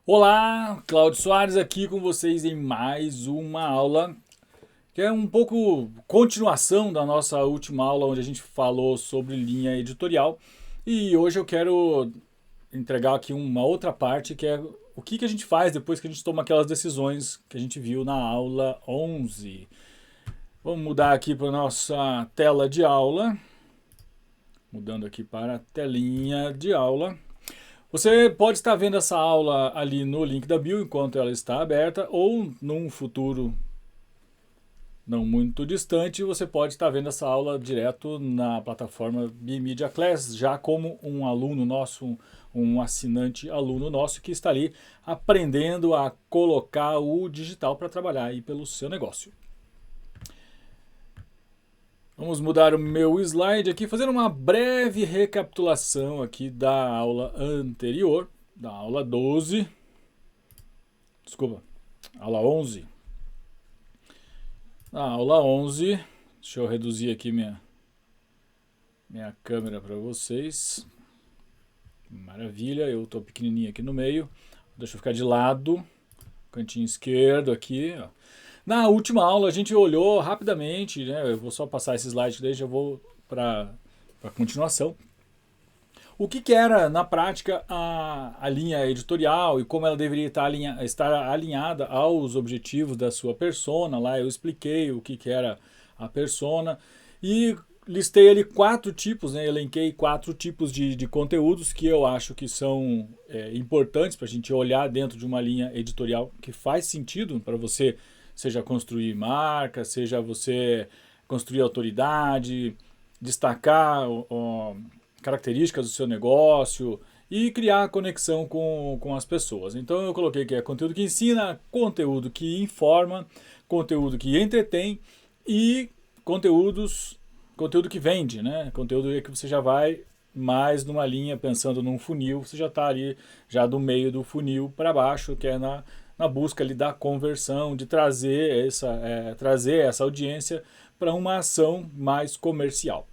Olá, Cláudio Soares aqui com vocês em mais uma aula, que é um pouco continuação da nossa última aula onde a gente falou sobre linha editorial. E hoje eu quero entregar aqui uma outra parte, que é o que a gente faz depois que a gente toma aquelas decisões que a gente viu na aula 11. Vamos mudar aqui para a nossa tela de aula, mudando aqui para a telinha de aula. Você pode estar vendo essa aula ali no link da bio enquanto ela está aberta, ou num futuro não muito distante, você pode estar vendo essa aula direto na plataforma Bimedia Class, já como um aluno nosso, um assinante aluno nosso que está ali aprendendo a colocar o digital para trabalhar aí pelo seu negócio. Vamos mudar o meu slide aqui, fazendo uma breve recapitulação aqui da aula anterior, da aula 12. Desculpa, aula 11. Na aula 11, deixa eu reduzir aqui minha câmera para vocês. Maravilha, eu estou pequenininho aqui no meio. Deixa eu ficar de lado, cantinho esquerdo aqui, ó. Na última aula a gente olhou rapidamente, né? Eu vou só passar esse slide daí, já vou para a continuação. O que era, na prática, a linha editorial e como ela deveria estar alinhada aos objetivos da sua persona. Lá eu expliquei o que era a persona e listei ali 4 tipos, né? Elenquei 4 tipos de conteúdos que eu acho que são importantes para a gente olhar dentro de uma linha editorial que faz sentido para você, seja construir marca, seja você construir autoridade, destacar características do seu negócio e criar conexão com as pessoas. Então eu coloquei que é conteúdo que ensina, conteúdo que informa, conteúdo que entretém e conteúdo que vende, né? Conteúdo que você já vai mais numa linha, pensando num funil, você já está ali já do meio do funil para baixo, que é na busca ali da conversão, de trazer essa audiência para uma ação mais comercial.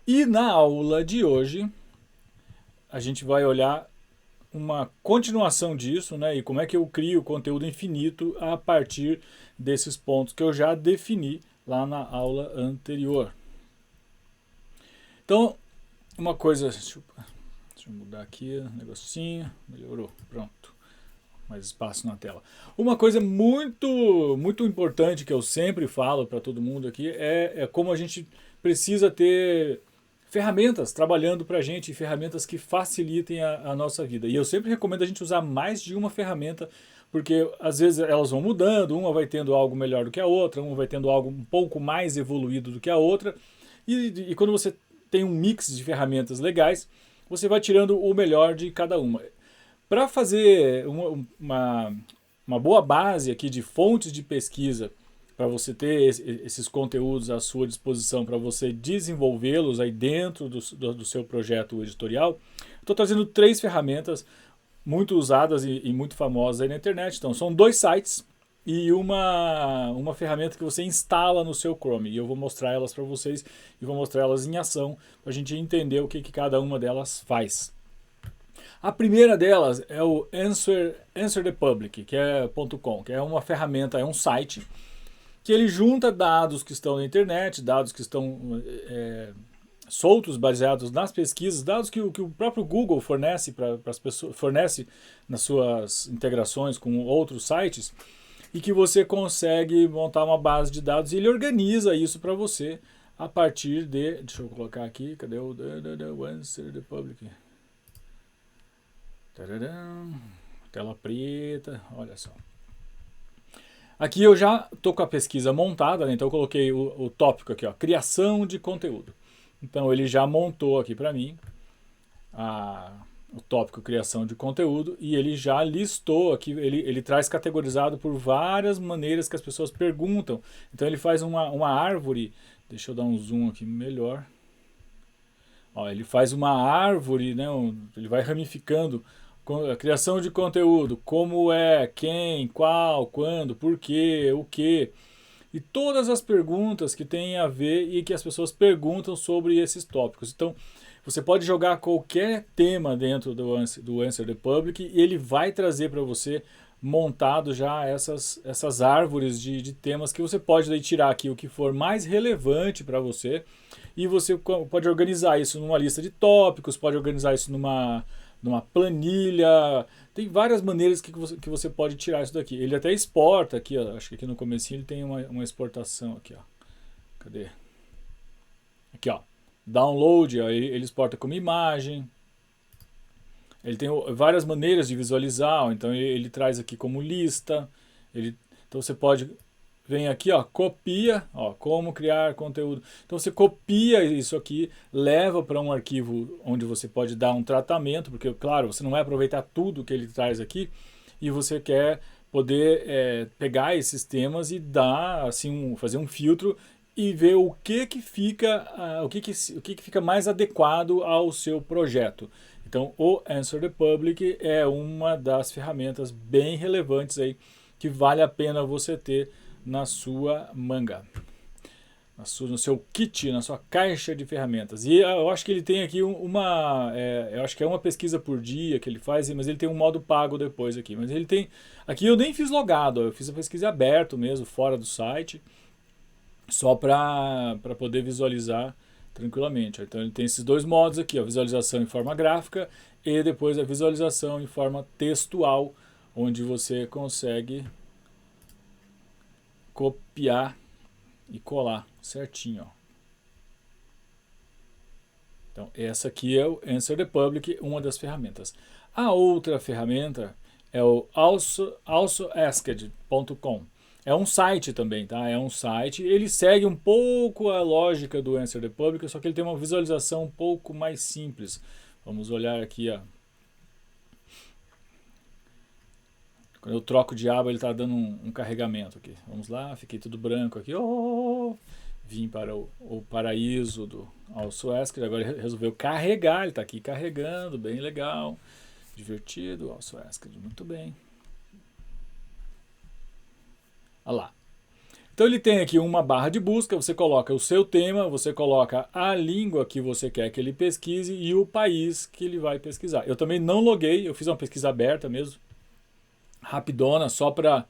E na aula de hoje, a gente vai olhar uma continuação disso, né? E como é que eu crio conteúdo infinito a partir desses pontos que eu já defini lá na aula anterior. Então, uma coisa... Deixa eu mudar aqui o negocinho. Melhorou, pronto. Mais espaço na tela. Uma coisa muito importante que eu sempre falo para todo mundo aqui é como a gente precisa ter ferramentas trabalhando para a gente, ferramentas que facilitem a nossa vida. E eu sempre recomendo a gente usar mais de uma ferramenta, porque às vezes elas vão mudando, uma vai tendo algo melhor do que a outra, uma vai tendo algo um pouco mais evoluído do que a outra, e quando você tem um mix de ferramentas legais, você vai tirando o melhor de cada uma. Para fazer uma boa base aqui de fontes de pesquisa, para você ter esses conteúdos à sua disposição, para você desenvolvê-los aí dentro do seu projeto editorial, estou trazendo 3 ferramentas muito usadas e muito famosas aí na internet. Então, são 2 sites e uma ferramenta que você instala no seu Chrome. E eu vou mostrar elas para vocês e vou mostrar elas em ação, para a gente entender o que cada uma delas faz. A primeira delas é o Answer the Public, que é .com, que é uma ferramenta, é um site que ele junta dados que estão na internet, dados que estão soltos, baseados nas pesquisas, dados que o próprio Google fornece para as pessoas, fornece nas suas integrações com outros sites, e que você consegue montar uma base de dados e ele organiza isso para você a partir de... Deixa eu colocar aqui, cadê o Answer the Public? Tadadam, tela preta, olha só. Aqui eu já estou com a pesquisa montada, né? Então eu coloquei o tópico aqui, ó, criação de conteúdo. Então ele já montou aqui para mim o tópico criação de conteúdo e ele já listou aqui, ele traz categorizado por várias maneiras que as pessoas perguntam. Então ele faz uma árvore, deixa eu dar um zoom aqui melhor. Ó, ele faz uma árvore, né? Ele vai ramificando a criação de conteúdo, como é, quem, qual, quando, por quê, o que. E todas as perguntas que têm a ver e que as pessoas perguntam sobre esses tópicos. Então, Você pode jogar qualquer tema dentro do Answer the Public e ele vai trazer para você montado já essas árvores de temas que você pode daí tirar aqui o que for mais relevante para você e você pode organizar isso numa lista de tópicos, pode organizar isso numa planilha. Tem várias maneiras que você pode tirar isso daqui. Ele até exporta aqui, ó, acho que aqui no comecinho ele tem uma exportação aqui, ó. Cadê? Aqui, ó. Download, ó, ele exporta como imagem. Ele tem várias maneiras de visualizar, então ele traz aqui como lista. Então você pode, vem aqui, ó, copia, ó, como criar conteúdo. Então você copia isso aqui, leva para um arquivo onde você pode dar um tratamento, porque, claro, você não vai aproveitar tudo que ele traz aqui, e você quer poder pegar esses temas e dar, assim, fazer um filtro e ver o que fica, o que fica mais adequado ao seu projeto. Então, o Answer the Public é uma das ferramentas bem relevantes aí que vale a pena você ter na sua manga, no seu kit, na sua caixa de ferramentas. E eu acho que ele tem aqui eu acho que é uma pesquisa por dia que ele faz, mas ele tem um modo pago depois aqui. Mas ele tem, aqui eu nem fiz logado, eu fiz a pesquisa aberto mesmo, fora do site, só para poder visualizar tranquilamente. Então ele tem esses dois modos aqui, a visualização em forma gráfica e depois a visualização em forma textual, onde você consegue copiar e colar certinho, ó. Então essa aqui é o Answer the Public, uma das ferramentas. A outra ferramenta é o alsoasked.com. É um site também, tá? É um site. Ele segue um pouco a lógica do Answer the Public, só que ele tem uma visualização um pouco mais simples. Vamos olhar aqui, ó. Quando eu troco de aba, ele está dando um carregamento aqui. Vamos lá, fiquei tudo branco aqui. Oh, vim para o paraíso do AlsoAsked. Agora ele resolveu carregar, ele está aqui carregando, bem legal. Divertido, AlsoAsked, muito bem. Olha lá. Então ele tem aqui uma barra de busca, você coloca o seu tema, você coloca a língua que você quer que ele pesquise e o país que ele vai pesquisar. Eu também não loguei, eu fiz uma pesquisa aberta mesmo, rapidona, só para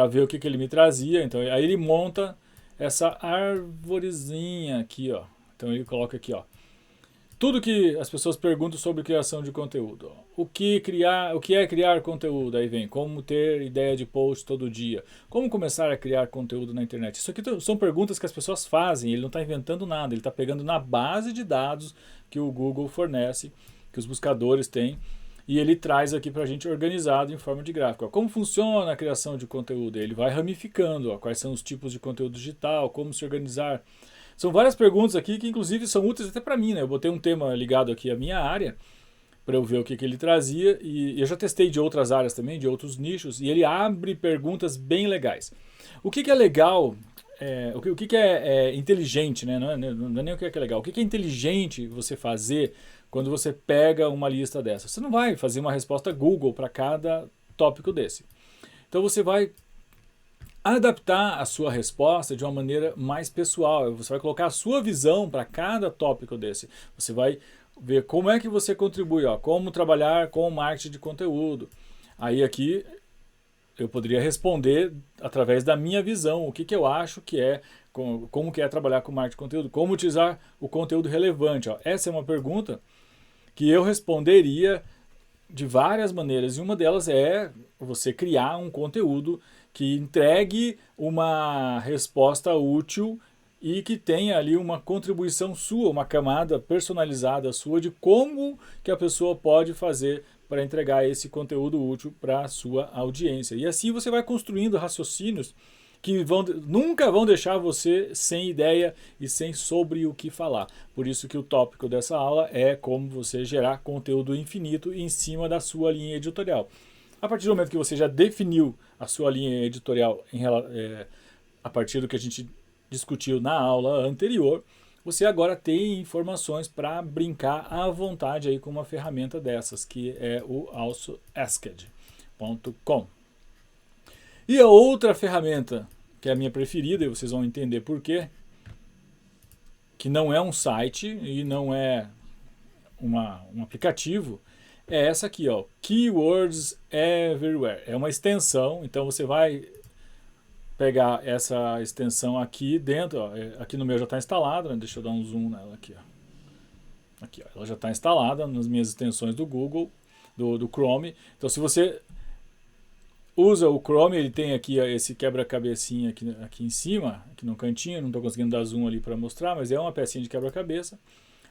ver o que ele me trazia. Então aí ele monta essa arvorezinha aqui, ó. Então ele coloca aqui, ó, tudo que as pessoas perguntam sobre criação de conteúdo. Ó. O que é criar conteúdo? Aí vem como ter ideia de post todo dia. Como começar a criar conteúdo na internet? Isso aqui são perguntas que as pessoas fazem. Ele não está inventando nada. Ele está pegando na base de dados que o Google fornece, que os buscadores têm. E ele traz aqui para a gente organizado em forma de gráfico. Ó, como funciona a criação de conteúdo? Ele vai ramificando. Ó, quais são os tipos de conteúdo digital? Como se organizar? São várias perguntas aqui que inclusive são úteis até para mim, né? Eu botei um tema ligado aqui à minha área para eu ver o que ele trazia e eu já testei de outras áreas também, de outros nichos, e ele abre perguntas bem legais. O que é legal, o que é inteligente, né? Não é nem o que é legal. O que é inteligente você fazer quando você pega uma lista dessa? Você não vai fazer uma resposta Google para cada tópico desse. Então você vai adaptar a sua resposta de uma maneira mais pessoal. Você vai colocar a sua visão para cada tópico desse. Você vai ver como é que você contribui, ó, como trabalhar com marketing de conteúdo. Aí aqui eu poderia responder através da minha visão, o que eu acho que é, como que é trabalhar com marketing de conteúdo, como utilizar o conteúdo relevante. Ó. Essa é uma pergunta que eu responderia de várias maneiras, e uma delas é você criar um conteúdo que entregue uma resposta útil e que tenha ali uma contribuição sua, uma camada personalizada sua de como que a pessoa pode fazer para entregar esse conteúdo útil para a sua audiência. E assim você vai construindo raciocínios que nunca vão deixar você sem ideia e sem sobre o que falar. Por isso que o tópico dessa aula é como você gerar conteúdo infinito em cima da sua linha editorial. A partir do momento que você já definiu a sua linha editorial a partir do que a gente discutiu na aula anterior, você agora tem informações para brincar à vontade aí com uma ferramenta dessas, que é o alsoasked.com. E a outra ferramenta, que é a minha preferida, e vocês vão entender por quê, que não é um site e não é um aplicativo, é essa aqui, ó, Keywords Everywhere. É uma extensão, então você vai pegar essa extensão aqui dentro, ó, aqui no meu já está instalado, né? Deixa eu dar um zoom nela aqui, ó. Aqui, ó, ela já está instalada nas minhas extensões do Google, do Chrome. Então se você usa o Chrome, ele tem aqui esse quebra-cabecinha aqui em cima, aqui no cantinho, não estou conseguindo dar zoom ali para mostrar, mas é uma pecinha de quebra-cabeça,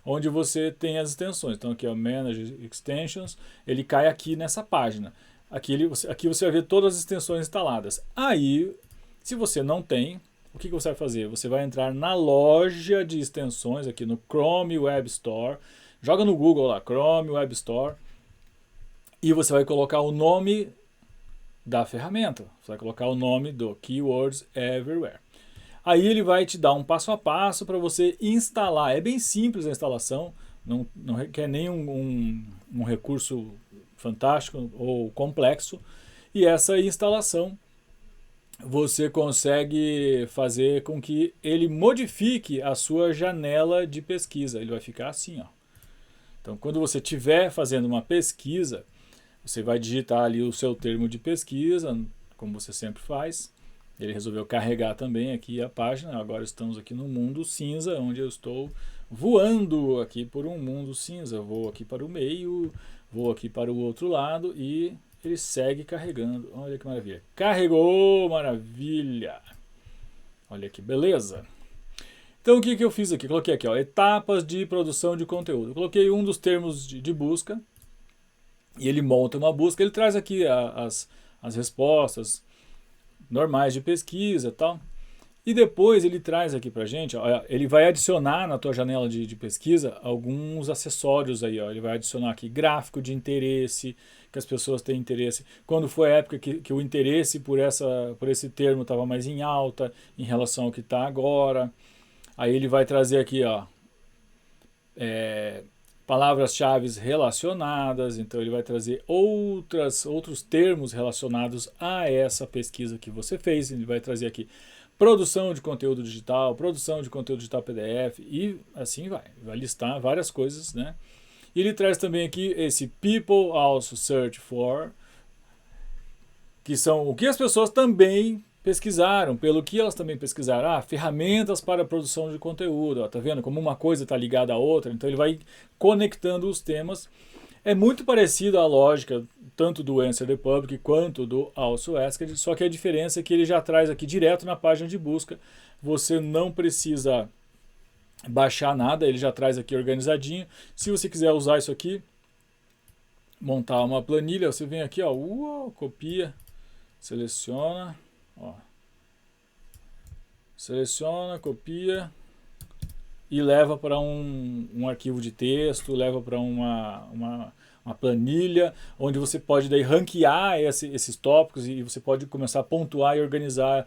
onde você tem as extensões. Então aqui, ó, Manage Extensions, ele cai aqui nessa página. Aqui você vai ver todas as extensões instaladas. Aí, se você não tem, o que você vai fazer? Você vai entrar na loja de extensões, aqui no Chrome Web Store, joga no Google lá, Chrome Web Store, e você vai colocar o nome da ferramenta. Você vai colocar o nome do Keywords Everywhere. Aí ele vai te dar um passo a passo para você instalar. É bem simples a instalação, não requer nem um recurso fantástico ou complexo. E essa instalação você consegue fazer com que ele modifique a sua janela de pesquisa. Ele vai ficar assim, ó. Então, quando você estiver fazendo uma pesquisa, você vai digitar ali o seu termo de pesquisa, como você sempre faz. Ele resolveu carregar também aqui a página. Agora estamos aqui no mundo cinza, onde eu estou voando aqui por um mundo cinza. Vou aqui para o meio, vou aqui para o outro lado e ele segue carregando. Olha que maravilha. Carregou, maravilha. Olha que beleza. Então o que eu fiz aqui? Coloquei aqui, ó, etapas de produção de conteúdo. Eu coloquei um dos termos de busca. E ele monta uma busca, ele traz aqui as respostas normais de pesquisa e tal. E depois ele traz aqui pra gente, ó, ele vai adicionar na tua janela de pesquisa alguns acessórios aí, ó. Ele vai adicionar aqui gráfico de interesse, que as pessoas têm interesse. Quando foi a época que o interesse por esse termo estava mais em alta em relação ao que está agora. Aí ele vai trazer aqui, ó, palavras-chave relacionadas, então ele vai trazer outros termos relacionados a essa pesquisa que você fez. Ele vai trazer aqui produção de conteúdo digital PDF e assim vai listar várias coisas, né? E ele traz também aqui esse People Also Search For, que são o que as pessoas também pesquisaram, pelo que elas também pesquisaram. Ferramentas para produção de conteúdo. Ó, tá vendo como uma coisa está ligada à outra? Então ele vai conectando os temas. É muito parecido à lógica tanto do Answer the Public quanto do Also Asked, só que a diferença é que ele já traz aqui direto na página de busca. Você não precisa baixar nada, ele já traz aqui organizadinho. Se você quiser usar isso aqui, montar uma planilha, você vem aqui, ó, copia, seleciona, ó, seleciona, copia e leva para um arquivo de texto, leva para uma planilha, onde você pode daí ranquear esses tópicos e você pode começar a pontuar e organizar,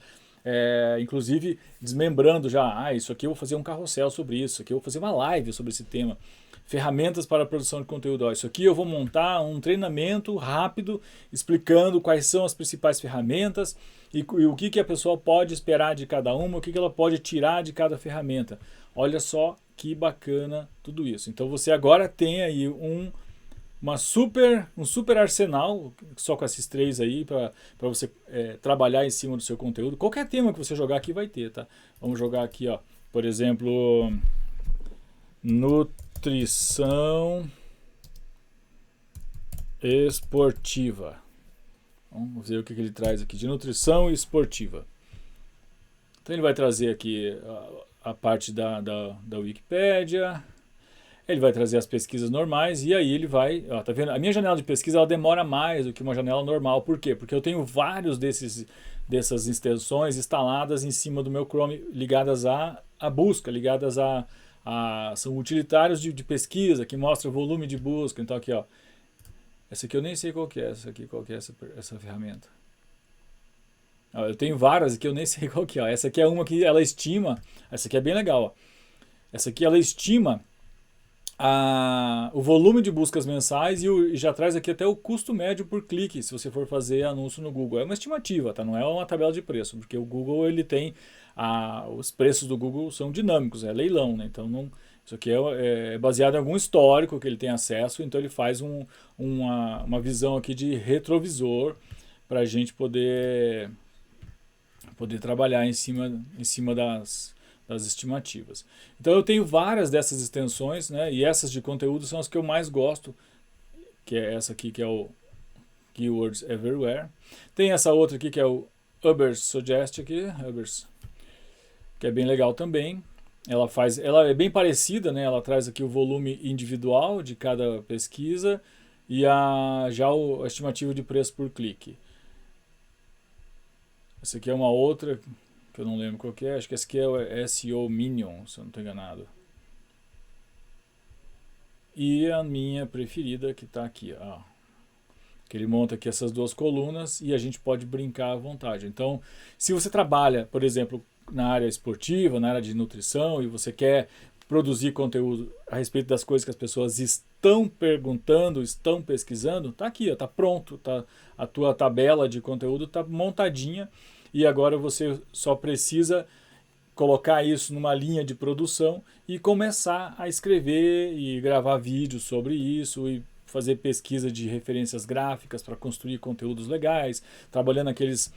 inclusive desmembrando já, isso aqui eu vou fazer um carrossel sobre isso aqui eu vou fazer uma live sobre esse tema. Ferramentas para a produção de conteúdo. Ó, isso aqui eu vou montar um treinamento rápido explicando quais são as principais ferramentas e o que a pessoa pode esperar de cada uma, o que ela pode tirar de cada ferramenta. Olha só que bacana tudo isso. Então você agora tem aí um super arsenal, só com esses três aí, para você trabalhar em cima do seu conteúdo. Qualquer tema que você jogar aqui vai ter, tá? Vamos jogar aqui, ó, por exemplo, nutrição esportiva. Vamos ver o que ele traz aqui de nutrição esportiva. Então ele vai trazer aqui a parte da Wikipédia. Ele vai trazer as pesquisas normais e aí ele vai... Ó, tá vendo? A minha janela de pesquisa ela demora mais do que uma janela normal. Por quê? Porque eu tenho vários dessas extensões instaladas em cima do meu Chrome, ligadas à busca, ligadas são utilitários de pesquisa, que mostra o volume de busca. Então aqui, ó, essa aqui eu nem sei qual que é, qual que é essa ferramenta. Ó, eu tenho várias aqui, eu nem sei qual que é. Essa aqui é uma que ela estima, essa aqui é bem legal, ó. Essa aqui ela estima o volume de buscas mensais e já traz aqui até o custo médio por clique, se você for fazer anúncio no Google. É uma estimativa, tá? Não é uma tabela de preço, porque o Google ele tem os preços do Google são dinâmicos, é leilão, né? Então Isso aqui é baseado em algum histórico que ele tem acesso, então ele faz uma visão aqui de retrovisor para a gente poder trabalhar em cima das estimativas. Então eu tenho várias dessas extensões, né, e essas de conteúdo são as que eu mais gosto, que é essa aqui que é o Keywords Everywhere. Tem essa outra aqui que é o Uber Suggest aqui, que é bem legal também. Ela é bem parecida, né? Ela traz aqui o volume individual de cada pesquisa e a estimativa de preço por clique. Essa aqui é uma outra que eu não lembro qual que é. Acho que essa aqui é o SEO Minion, se eu não estou enganado. E a minha preferida que está aqui, ó. Que ele monta aqui essas duas colunas e a gente pode brincar à vontade. Então, se você trabalha, por exemplo, na área esportiva, na área de nutrição e você quer produzir conteúdo a respeito das coisas que as pessoas estão perguntando, estão pesquisando, tá aqui, ó, tá pronto, tá, a tua tabela de conteúdo tá montadinha e agora você só precisa colocar isso numa linha de produção e começar a escrever e gravar vídeos sobre isso e fazer pesquisa de referências gráficas para construir conteúdos legais, trabalhando aqueles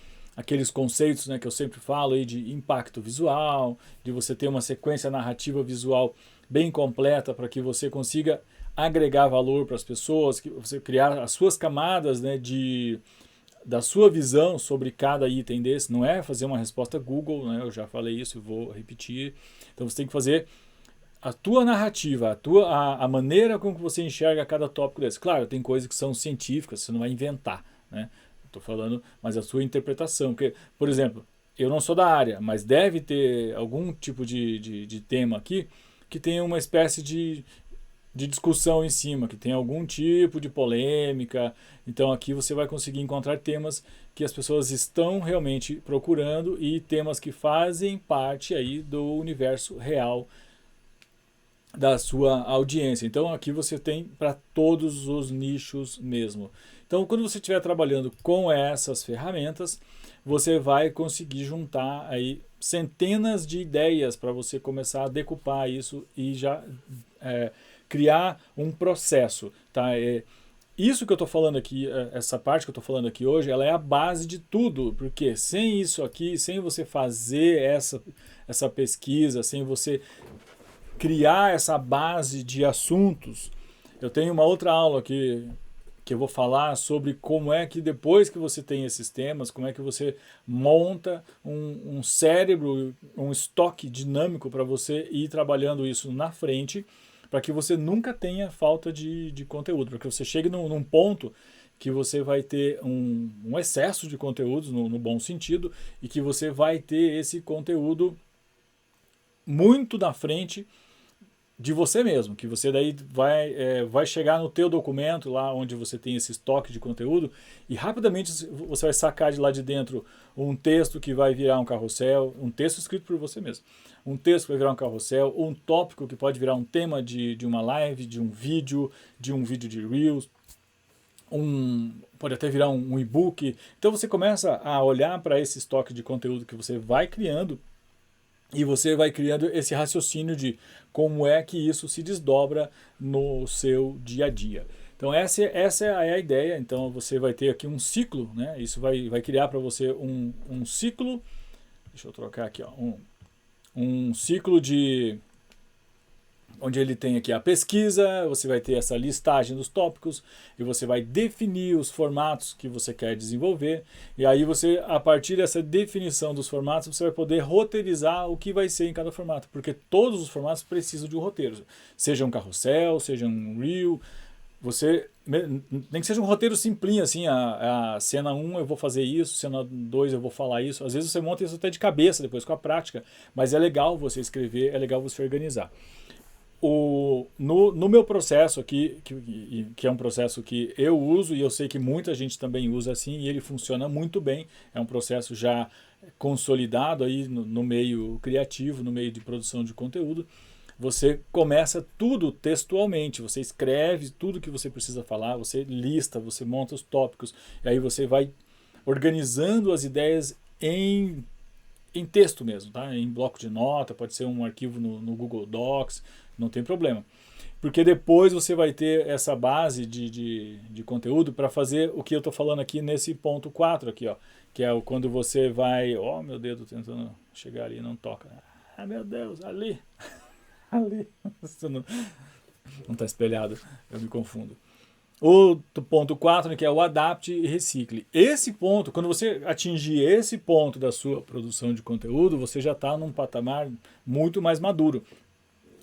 conceitos, né, que eu sempre falo aí de impacto visual, de você ter uma sequência narrativa visual bem completa para que você consiga agregar valor para as pessoas, que você criar as suas camadas, né, da sua visão sobre cada item desse. Não é fazer uma resposta Google, né, eu já falei isso e vou repetir. Então você tem que fazer a tua narrativa, a maneira como você enxerga cada tópico desse. Claro, tem coisas que são científicas, você não vai inventar, né? Estou falando, mas a sua interpretação. Porque, por exemplo, eu não sou da área, mas deve ter algum tipo de tema aqui que tenha uma espécie de discussão em cima, que tem algum tipo de polêmica. Então aqui você vai conseguir encontrar temas que as pessoas estão realmente procurando e temas que fazem parte aí do universo real da sua audiência. Então aqui você tem para todos os nichos mesmo. Então quando você estiver trabalhando com essas ferramentas, você vai conseguir juntar aí centenas de ideias para você começar a decupar isso e já criar um processo, tá? Isso que eu estou falando aqui, essa parte que eu estou falando aqui hoje, ela é a base de tudo, porque sem isso aqui, sem você fazer essa pesquisa, sem você criar essa base de assuntos, eu tenho uma outra aula aqui que eu vou falar sobre como é que depois que você tem esses temas, como é que você monta um cérebro, um estoque dinâmico para você ir trabalhando isso na frente, para que você nunca tenha falta de conteúdo, para que você chegue num ponto que você vai ter um excesso de conteúdos, no bom sentido, e que você vai ter esse conteúdo muito na frente de você mesmo, que você daí vai chegar no teu documento, lá onde você tem esse estoque de conteúdo, e rapidamente você vai sacar de lá de dentro um texto que vai virar um carrossel, um texto escrito por você mesmo, um texto que vai virar um carrossel, um tópico que pode virar um tema de uma live, de um vídeo de Reels, pode até virar um e-book. Então você começa a olhar para esse estoque de conteúdo que você vai criando e você vai criando esse raciocínio de como é que isso se desdobra no seu dia a dia. Então essa é a ideia. Então você vai ter aqui um ciclo, né? Isso vai criar para você um ciclo. Deixa eu trocar aqui, ó, um ciclo onde ele tem aqui a pesquisa, você vai ter essa listagem dos tópicos e você vai definir os formatos que você quer desenvolver, e aí você, a partir dessa definição dos formatos, você vai poder roteirizar o que vai ser em cada formato, porque todos os formatos precisam de um roteiro, seja um carrossel, seja um reel, nem que seja um roteiro simplinho assim, a cena 1 eu vou fazer isso, cena 2 eu vou falar isso, às vezes você monta isso até de cabeça depois com a prática, mas é legal você escrever, é legal você organizar. No meu processo aqui, que é um processo que eu uso e eu sei que muita gente também usa assim, e ele funciona muito bem, é um processo já consolidado aí no meio criativo, no meio de produção de conteúdo. Você começa tudo textualmente, você escreve tudo que você precisa falar, você lista, você monta os tópicos, e aí você vai organizando as ideias em em texto mesmo, tá? Em bloco de nota, pode ser um arquivo no Google Docs, não tem problema. Porque depois você vai ter essa base de conteúdo para fazer o que eu estou falando aqui nesse ponto 4 aqui, ó, que é quando você vai... Ó, meu dedo tentando chegar ali, não toca. Ah, meu Deus, ali. Ali. Não está espelhado, eu me confundo. O ponto 4, que é o adapte e recicle. Esse ponto, quando você atingir esse ponto da sua produção de conteúdo, você já está num patamar muito mais maduro.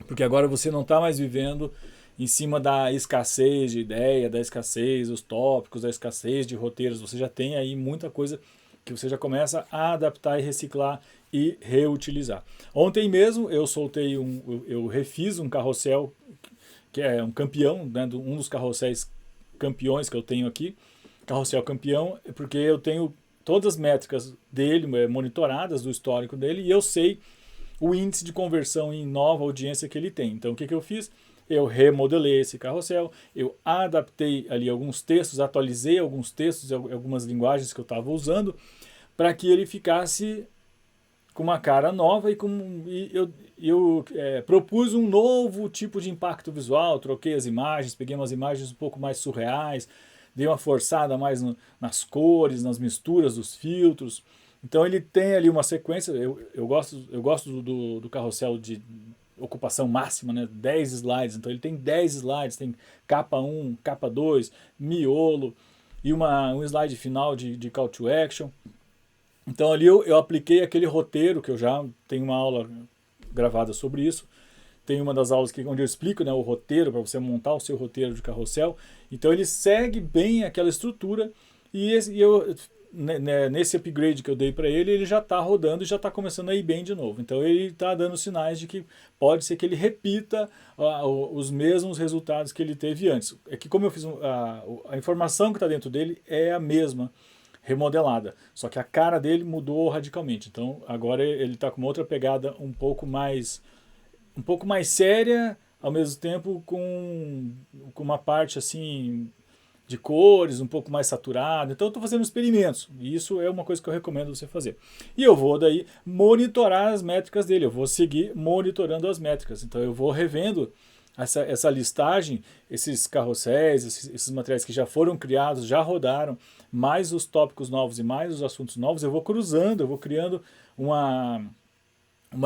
Porque agora você não está mais vivendo em cima da escassez de ideia, da escassez dos tópicos, da escassez de roteiros. Você já tem aí muita coisa que você já começa a adaptar e reciclar e reutilizar. Ontem mesmo eu soltei eu refiz um carrossel que é um campeão, né, um dos carrosséis campeões que eu tenho aqui, carrossel campeão, porque eu tenho todas as métricas dele monitoradas do histórico dele e eu sei o índice de conversão em nova audiência que ele tem. Então o que eu fiz? Eu remodelei esse carrossel, eu adaptei ali alguns textos, atualizei alguns textos, algumas linguagens que eu estava usando, para que ele ficasse com uma cara nova e eu propus um novo tipo de impacto visual, troquei as imagens, peguei umas imagens um pouco mais surreais, dei uma forçada mais nas cores, nas misturas dos filtros. Então ele tem ali uma sequência, eu gosto do carrossel de ocupação máxima, né? 10 slides, então ele tem 10 slides, tem capa 1, capa 2, miolo e um slide final de call to action. Então ali eu apliquei aquele roteiro, que eu já tenho uma aula gravada sobre isso, tem uma das aulas onde eu explico, né, o roteiro, para você montar o seu roteiro de carrossel. Então ele segue bem aquela estrutura e nesse upgrade que eu dei para ele já está rodando e já está começando a ir bem de novo. Então ele está dando sinais de que pode ser que ele repita os mesmos resultados que ele teve antes. É que como eu fiz a informação que está dentro dele é a mesma, remodelada, só que a cara dele mudou radicalmente. Então agora ele está com uma outra pegada um pouco mais séria, ao mesmo tempo com uma parte assim de cores um pouco mais saturada. Então eu estou fazendo experimentos e isso é uma coisa que eu recomendo você fazer. E eu vou daí monitorar as métricas dele, eu vou seguir monitorando as métricas. Então eu vou revendo essa listagem, esses carrosséis, esses materiais que já foram criados, já rodaram, mais os tópicos novos e mais os assuntos novos, eu vou cruzando, eu vou criando uma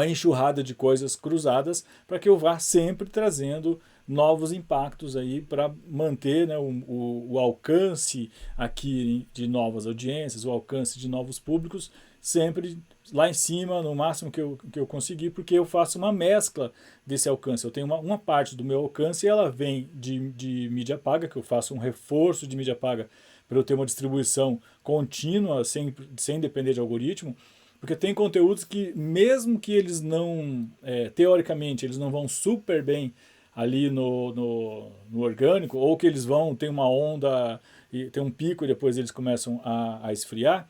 enxurrada de coisas cruzadas para que eu vá sempre trazendo novos impactos aí para manter, né, o alcance aqui de novas audiências, o alcance de novos públicos, sempre lá em cima, no máximo que eu conseguir, porque eu faço uma mescla desse alcance. Eu tenho uma parte do meu alcance e ela vem de mídia paga, que eu faço um reforço de mídia paga para eu ter uma distribuição contínua, sem depender de algoritmo, porque tem conteúdos que, mesmo que eles não, teoricamente, eles não vão super bem ali no orgânico, ou que eles vão ter uma onda, e tem um pico e depois eles começam a esfriar,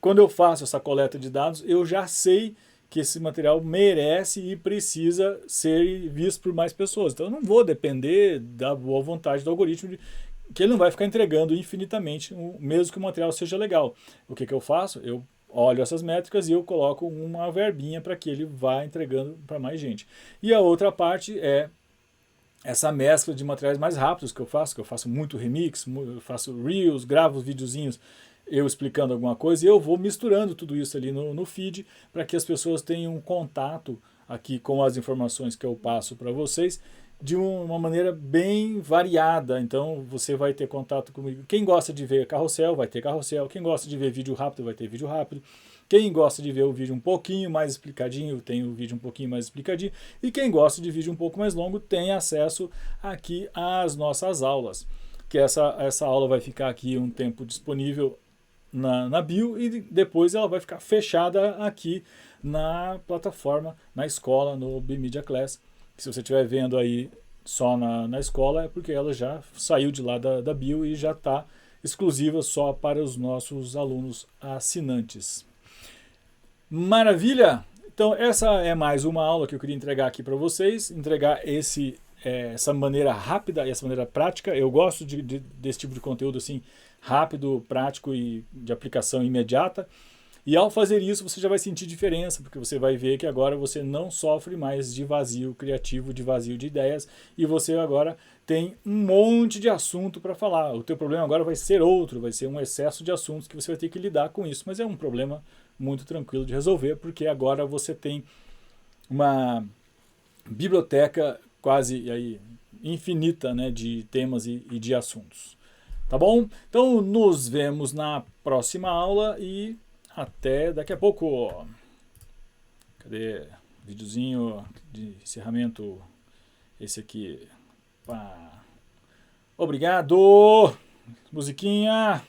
quando eu faço essa coleta de dados, eu já sei que esse material merece e precisa ser visto por mais pessoas. Então eu não vou depender da boa vontade do algoritmo, que ele não vai ficar entregando infinitamente, mesmo que o material seja legal. O que eu faço? Eu olho essas métricas e eu coloco uma verbinha para que ele vá entregando para mais gente. E a outra parte é essa mescla de materiais mais rápidos que eu faço muito remix, eu faço reels, gravo os videozinhos eu explicando alguma coisa e eu vou misturando tudo isso ali no feed para que as pessoas tenham contato aqui com as informações que eu passo para vocês de uma maneira bem variada. Então você vai ter contato comigo. Quem gosta de ver carrossel vai ter carrossel, quem gosta de ver vídeo rápido vai ter vídeo rápido, quem gosta de ver o vídeo um pouquinho mais explicadinho tem o vídeo um pouquinho mais explicadinho, e quem gosta de vídeo um pouco mais longo tem acesso aqui às nossas aulas, que essa aula vai ficar aqui um tempo disponível na bio e depois ela vai ficar fechada aqui na plataforma, na escola, no BMedia Class. Se você estiver vendo aí só na escola é porque ela já saiu de lá da bio e já está exclusiva só para os nossos alunos assinantes. Maravilha! Então essa é mais uma aula que eu queria entregar aqui para vocês, entregar essa maneira rápida e essa maneira prática. Eu gosto desse tipo de conteúdo assim, rápido, prático e de aplicação imediata. E ao fazer isso, você já vai sentir diferença, porque você vai ver que agora você não sofre mais de vazio criativo, de vazio de ideias, e você agora tem um monte de assunto para falar. O teu problema agora vai ser outro, vai ser um excesso de assuntos que você vai ter que lidar com isso, mas é um problema muito tranquilo de resolver, porque agora você tem uma biblioteca quase aí infinita, né, de temas e de assuntos. Tá bom? Então nos vemos na próxima aula e até daqui a pouco. Cadê? Videozinho de encerramento. Esse aqui. Pá. Obrigado! Musiquinha!